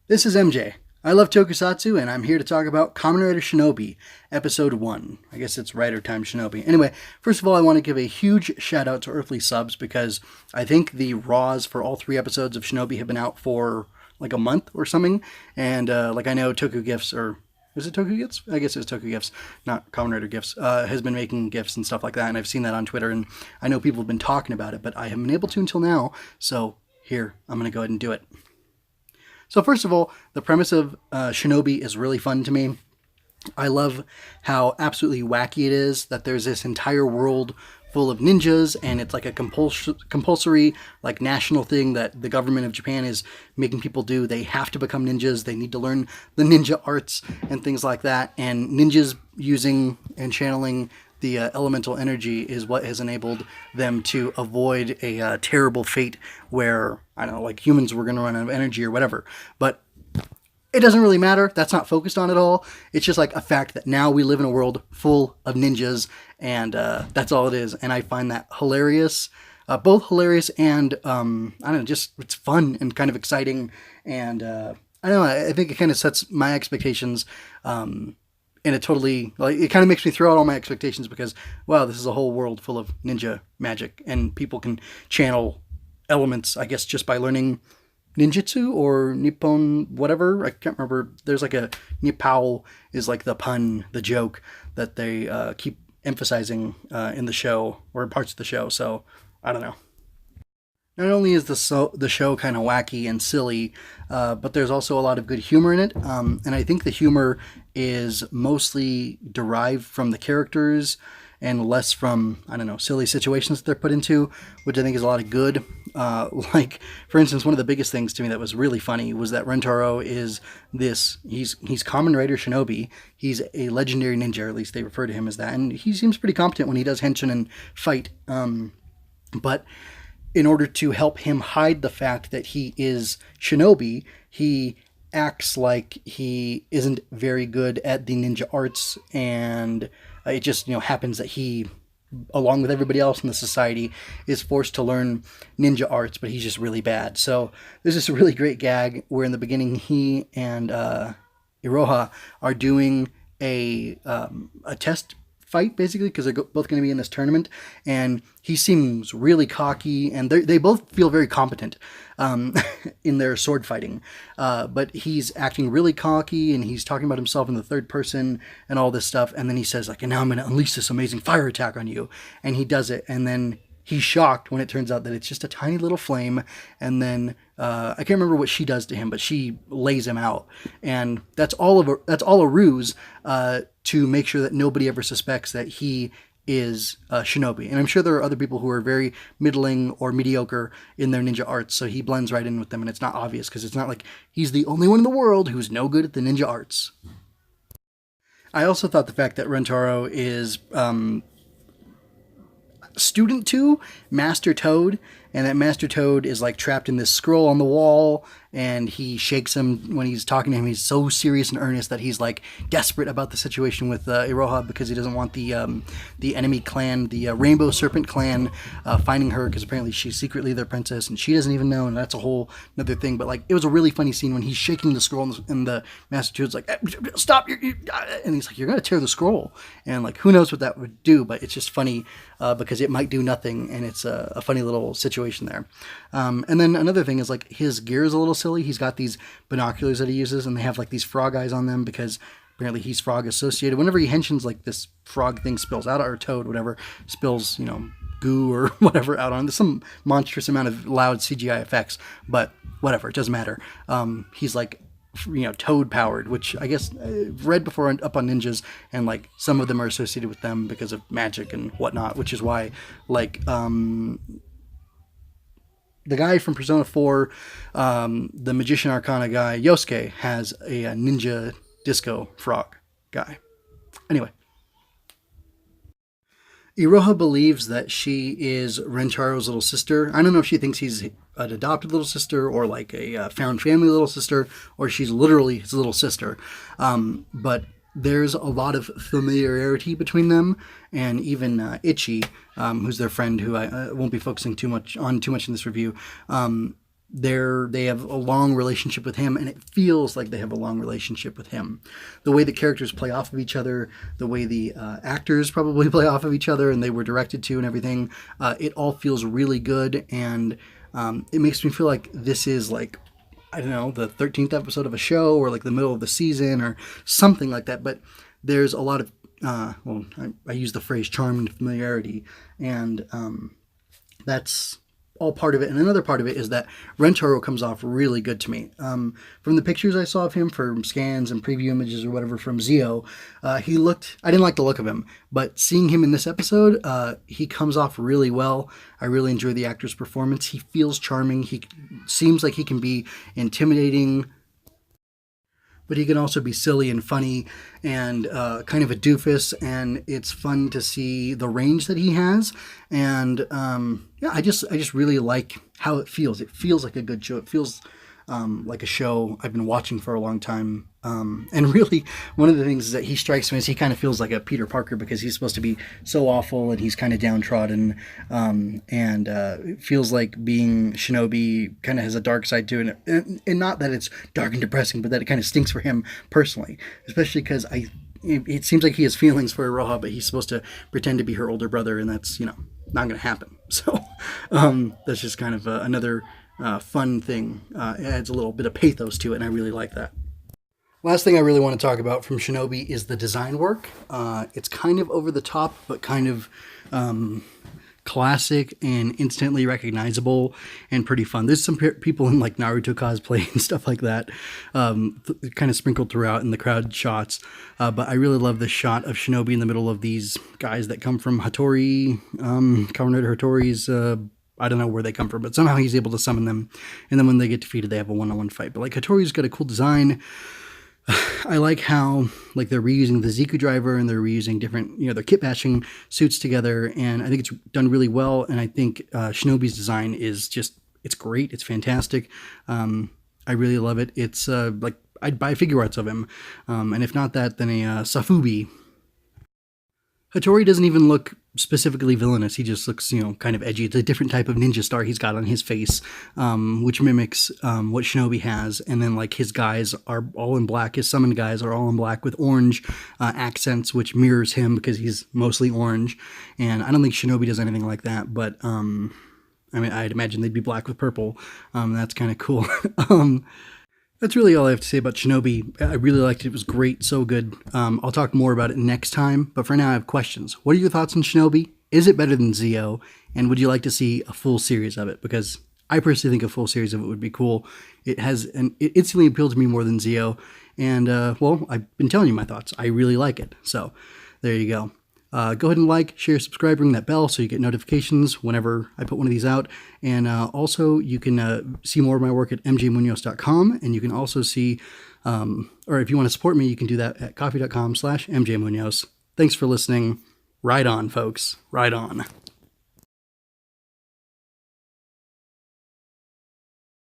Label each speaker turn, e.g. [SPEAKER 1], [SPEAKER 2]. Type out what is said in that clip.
[SPEAKER 1] This is MJ. I love tokusatsu, and I'm here to talk about Kamen Rider Shinobi, Episode 1. I guess it's Rider Time Shinobi. Anyway, first of all, I want to give a huge shout out to Earthly Subs because I think the Raws for all 3 episodes of Shinobi have been out for like a month or something. And I know Toku Gifts, or is it Toku Gifts? I guess it's Toku Gifts, not Kamen Rider Gifts, has been making gifts and stuff like that. And I've seen that on Twitter, and I know people have been talking about it, but I haven't been able to until now. So here, I'm going to go ahead and do it. So first of all, the premise of Shinobi is really fun to me. I love how absolutely wacky it is that there's this entire world full of ninjas, and it's like a compulsory like national thing that the government of Japan is making people do. They have to become ninjas. They need to learn the ninja arts and things like that. And ninjas using and channeling the elemental energy is what has enabled them to avoid a terrible fate where, I don't know, like humans were going to run out of energy or whatever. But it doesn't really matter. That's not focused on at all. It's just like a fact that now we live in a world full of ninjas, and that's all it is. And I find that hilarious. Both hilarious and, I don't know, just it's fun and kind of exciting. And I don't know, I think it kind of sets my expectations and it totally, like, it kind of makes me throw out all my expectations because, wow, this is a whole world full of ninja magic, and people can channel elements, I guess, just by learning ninjutsu or nippon, whatever. I can't remember. There's like a nippao is like the pun, the joke that they keep emphasizing in the show or in parts of the show. So I don't know. Not only is the show kind of wacky and silly, but there's also a lot of good humor in it. And I think the humor is mostly derived from the characters and less from, I don't know, silly situations that they're put into, which I think is a lot of good. Like, for instance, one of the biggest things to me that was really funny was that Rentaro is he's Kamen Rider Shinobi. He's a legendary ninja, or at least they refer to him as that. And he seems pretty competent when he does henshin and fight. But in order to help him hide the fact that he is Shinobi, he acts like he isn't very good at the ninja arts, and it just happens that he, along with everybody else in the society, is forced to learn ninja arts, but he's just really bad. So there's this really great gag where in the beginning he and Iroha are doing a test fight, basically, because they're both going to be in this tournament, and he seems really cocky, and they both feel very competent in their sword fighting, but he's acting really cocky, and he's talking about himself in the third person and all this stuff, and then he says, like, and now I'm going to unleash this amazing fire attack on you, and he does it, and then he's shocked when it turns out that it's just a tiny little flame, and then I can't remember what she does to him, but she lays him out, and that's all a ruse to make sure that nobody ever suspects that he is Shinobi. And I'm sure there are other people who are very middling or mediocre in their ninja arts, so he blends right in with them, and it's not obvious because it's not like he's the only one in the world who's no good at the ninja arts. I also thought the fact that Rentaro is student to Master Toad, and that Master Toad is like trapped in this scroll on the wall, and he shakes him when he's talking to him. He's so serious and earnest that he's like desperate about the situation with Iroha because he doesn't want the enemy clan, the Rainbow Serpent clan, finding her, because apparently she's secretly their princess and she doesn't even know, and that's a whole another thing. But like, it was a really funny scene when he's shaking the scroll and the Master Toad's like, stop, and he's like, you're gonna tear the scroll, and like, who knows what that would do, but it's just funny because it might do nothing, and it's a funny little situation there. And then another thing is, like, his gear is a little silly. He's got these binoculars that he uses, and they have like these frog eyes on them because apparently he's frog associated. Whenever he henshins, like, this frog thing spills out, or toad, whatever, spills, goo or whatever out on. There's some monstrous amount of loud CGI effects, but whatever, it doesn't matter. He's like, toad powered, which I guess I've read before up on ninjas, and like some of them are associated with them because of magic and whatnot, which is why, like, the guy from Persona 4, the Magician Arcana guy, Yosuke, has a ninja disco frog guy. Anyway. Iroha believes that she is Rentaro's little sister. I don't know if she thinks he's an adopted little sister or like a found family little sister, or she's literally his little sister. But there's a lot of familiarity between them, and even Ichi, who's their friend, who I won't be focusing too much in this review, they have a long relationship with him, and it feels like they have a long relationship with him. The way the characters play off of each other, the way the actors probably play off of each other, and they were directed to, and everything, it all feels really good, and it makes me feel like this is like, I don't know, the 13th episode of a show, or like the middle of the season, or something like that. But there's a lot of I use the phrase charm and familiarity, and that's all part of it. And another part of it is that Rentaro comes off really good to me. From the pictures I saw of him, from scans and preview images or whatever from Zio, I didn't like the look of him, but seeing him in this episode, he comes off really well. I really enjoy the actor's performance. He feels charming. He seems like he can be intimidating, but he can also be silly and funny and kind of a doofus, and it's fun to see the range that he has. And I just really like how it feels. It feels like a good show. It feels like a show I've been watching for a long time. And really, one of the things that he strikes me as, he kind of feels like a Peter Parker, because he's supposed to be so awful and he's kind of downtrodden. And it feels like being Shinobi kind of has a dark side to it. And not that it's dark and depressing, but that it kind of stinks for him personally, especially because it seems like he has feelings for Iroha, but he's supposed to pretend to be her older brother, and that's, not going to happen. So that's just kind of another fun thing. It adds a little bit of pathos to it, and I really like that. Last thing I really want to talk about from Shinobi is the design work. It's kind of over the top, but kind of classic and instantly recognizable and pretty fun. There's some people in like Naruto cosplay and stuff like that, kind of sprinkled throughout in the crowd shots. But I really love the shot of Shinobi in the middle of these guys that come from Hattori, Kamen Rider Hattori's, I don't know where they come from, but somehow he's able to summon them. And then when they get defeated, they have a one-on-one fight. But like, Hattori's got a cool design. I like how like they're reusing the Ziku driver, and they're reusing different, they're kit bashing suits together, and I think it's done really well. And I think Shinobi's design is it's great. It's fantastic. I really love it. It's like, I'd buy figure arts of him. And if not that, then a Safubi. Hattori doesn't even look specifically villainous. He just looks, kind of edgy. It's a different type of ninja star he's got on his face, which mimics what Shinobi has. And then, like, his guys are all in black. His summoned guys are all in black with orange accents, which mirrors him because he's mostly orange. And I don't think Shinobi does anything like that, but I'd imagine they'd be black with purple. That's kind of cool. That's really all I have to say about Shinobi. I really liked it. It was great. So good. I'll talk more about it next time. But for now, I have questions. What are your thoughts on Shinobi? Is it better than Zio? And would you like to see a full series of it? Because I personally think a full series of it would be cool. It instantly appealed to me more than Zio. And, I've been telling you my thoughts. I really like it. So there you go. Go ahead and like, share, subscribe, ring that bell so you get notifications whenever I put one of these out. And also, you can see more of my work at mjmunoz.com. And you can also see, or if you want to support me, you can do that at coffee.com/mjmunoz. Thanks for listening. Ride on, folks. Ride on.